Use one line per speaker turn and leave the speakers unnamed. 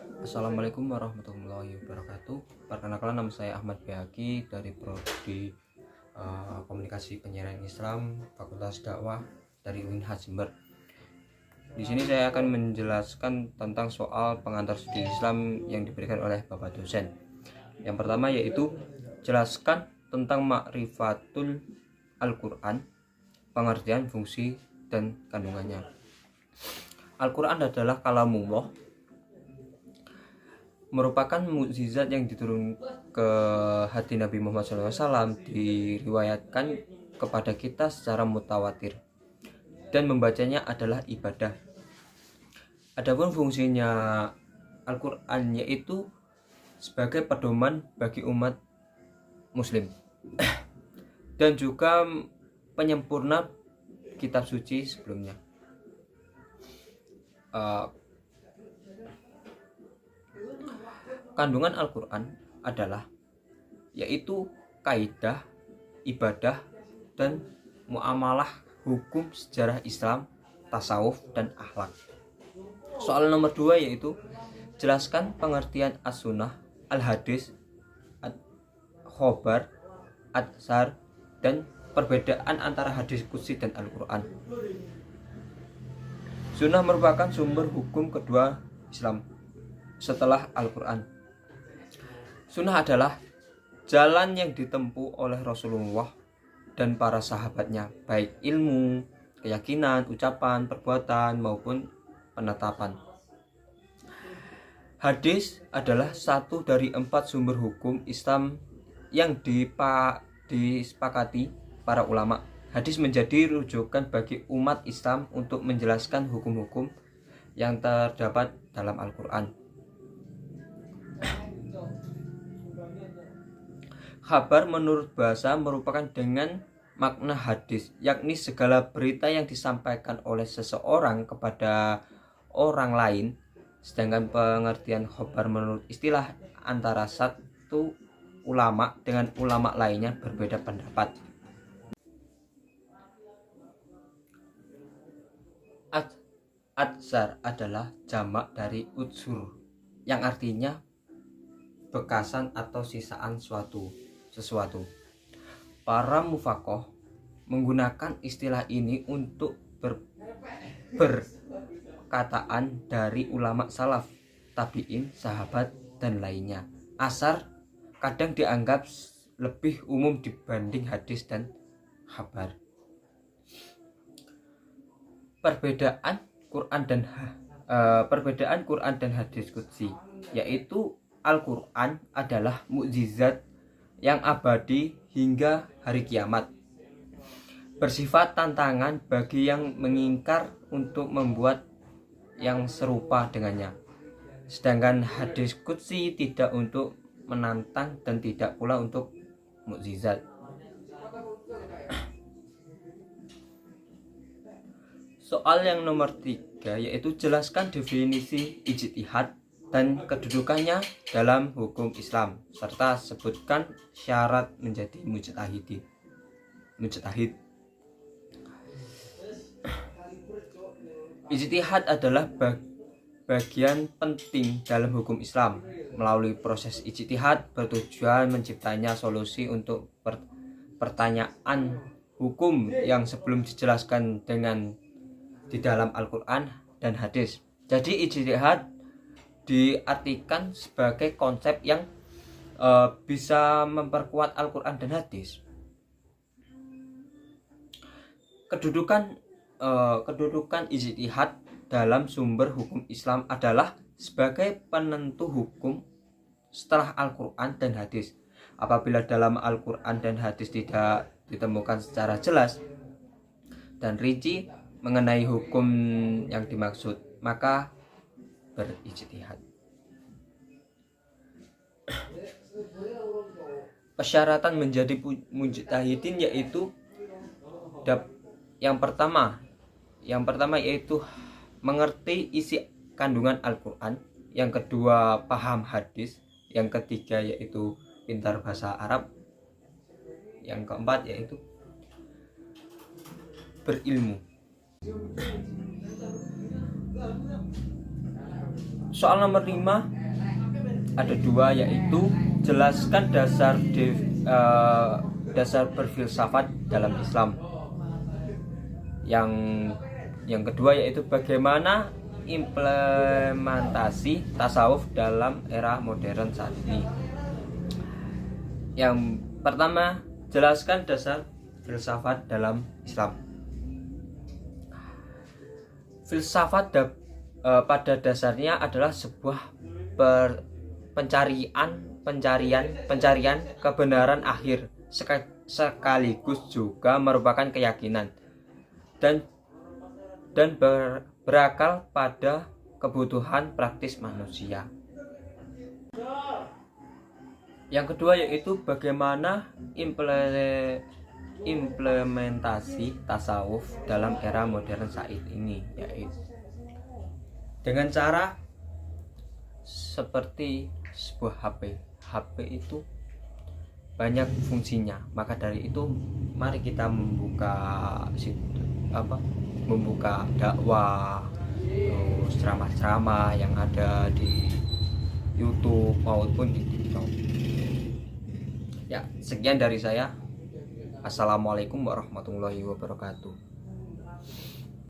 Assalamualaikum warahmatullahi wabarakatuh. Perkenalkan, nama saya Ahmad Bihaki dari Prodi Komunikasi Penyiaran Islam Fakultas Dakwah dari Unhas Jember. Di sini saya akan menjelaskan tentang soal pengantar studi Islam yang diberikan oleh Bapak dosen. Yang pertama yaitu jelaskan tentang ma'rifatul Al-Quran, pengertian, fungsi, dan kandungannya. Al-Quran adalah kalamullah, merupakan mukjizat yang diturun ke hati Nabi Muhammad SAW, diriwayatkan kepada kita secara mutawatir, dan membacanya adalah ibadah. Adapun fungsinya Al-Quran yaitu sebagai pedoman bagi umat muslim dan juga penyempurna kitab suci sebelumnya. Kandungan Al-Quran adalah yaitu kaidah, ibadah, dan muamalah, hukum, sejarah Islam, tasawuf, dan akhlak. Soal nomor 2 yaitu jelaskan pengertian as-sunnah, al-hadis, khobar, atsar, dan perbedaan antara hadis qudsi dan Al-Quran. Sunnah merupakan sumber hukum kedua Islam setelah Al-Quran. Sunnah adalah jalan yang ditempuh oleh Rasulullah dan para sahabatnya, baik ilmu, keyakinan, ucapan, perbuatan, maupun penetapan. Hadis adalah satu dari 4 sumber hukum Islam yang disepakati para ulama. Hadis menjadi rujukan bagi umat Islam untuk menjelaskan hukum-hukum yang terdapat dalam Al-Quran. Khabar menurut bahasa merupakan dengan makna hadis, yakni segala berita yang disampaikan oleh seseorang kepada orang lain. Sedangkan pengertian khabar menurut istilah antara satu ulama dengan ulama lainnya berbeda pendapat. Atsar adalah jamak dari utsur, yang artinya bekasan atau sisaan sesuatu. Para mufakoh menggunakan istilah ini untuk berkataan dari ulama salaf, tabi'in, sahabat, dan lainnya. Asar kadang dianggap lebih umum dibanding hadis dan khabar. Perbedaan Quran dan hadis qudsi yaitu Al-Quran adalah mukjizat yang abadi hingga hari kiamat, bersifat tantangan bagi yang mengingkar untuk membuat yang serupa dengannya. Sedangkan hadis qudsi tidak untuk menantang dan tidak pula untuk mukjizat. Soal yang nomor 3 yaitu jelaskan definisi ijtihad dan kedudukannya dalam hukum Islam, serta sebutkan syarat menjadi mujtahid. Ijtihad adalah bagian penting dalam hukum Islam. Melalui proses ijtihad bertujuan menciptanya solusi untuk pertanyaan hukum yang sebelum dijelaskan di dalam Al-Quran dan hadis. Jadi ijtihad diartikan sebagai konsep yang bisa memperkuat Al-Quran dan hadis. Kedudukan ijtihad dalam sumber hukum Islam adalah sebagai penentu hukum setelah Al-Quran dan hadis. Apabila dalam Al-Quran dan hadis tidak ditemukan secara jelas dan rinci mengenai hukum yang dimaksud, maka berijtihad. Persyaratan menjadi mujtahidin yaitu yang pertama yaitu mengerti isi kandungan Al-Quran, yang kedua paham hadis, yang ketiga yaitu pintar bahasa Arab, yang keempat yaitu berilmu. soal nomor 5 ada 2, yaitu jelaskan dasar berfilsafat dalam Islam. Yang kedua yaitu bagaimana implementasi tasawuf dalam era modern saat ini. Yang pertama, jelaskan dasar filsafat dalam Islam. Filsafat pada dasarnya adalah sebuah pencarian kebenaran akhir, sekaligus juga merupakan keyakinan dan berakal pada kebutuhan praktis manusia. Yang kedua yaitu bagaimana implementasi tasawuf dalam era modern saat ini, yaitu dengan cara seperti sebuah HP itu banyak fungsinya. Maka dari itu mari kita membuka dakwah, terus ceramah-ceramah yang ada di YouTube maupun di TikTok. Ya, sekian dari saya. Assalamualaikum warahmatullahi wabarakatuh.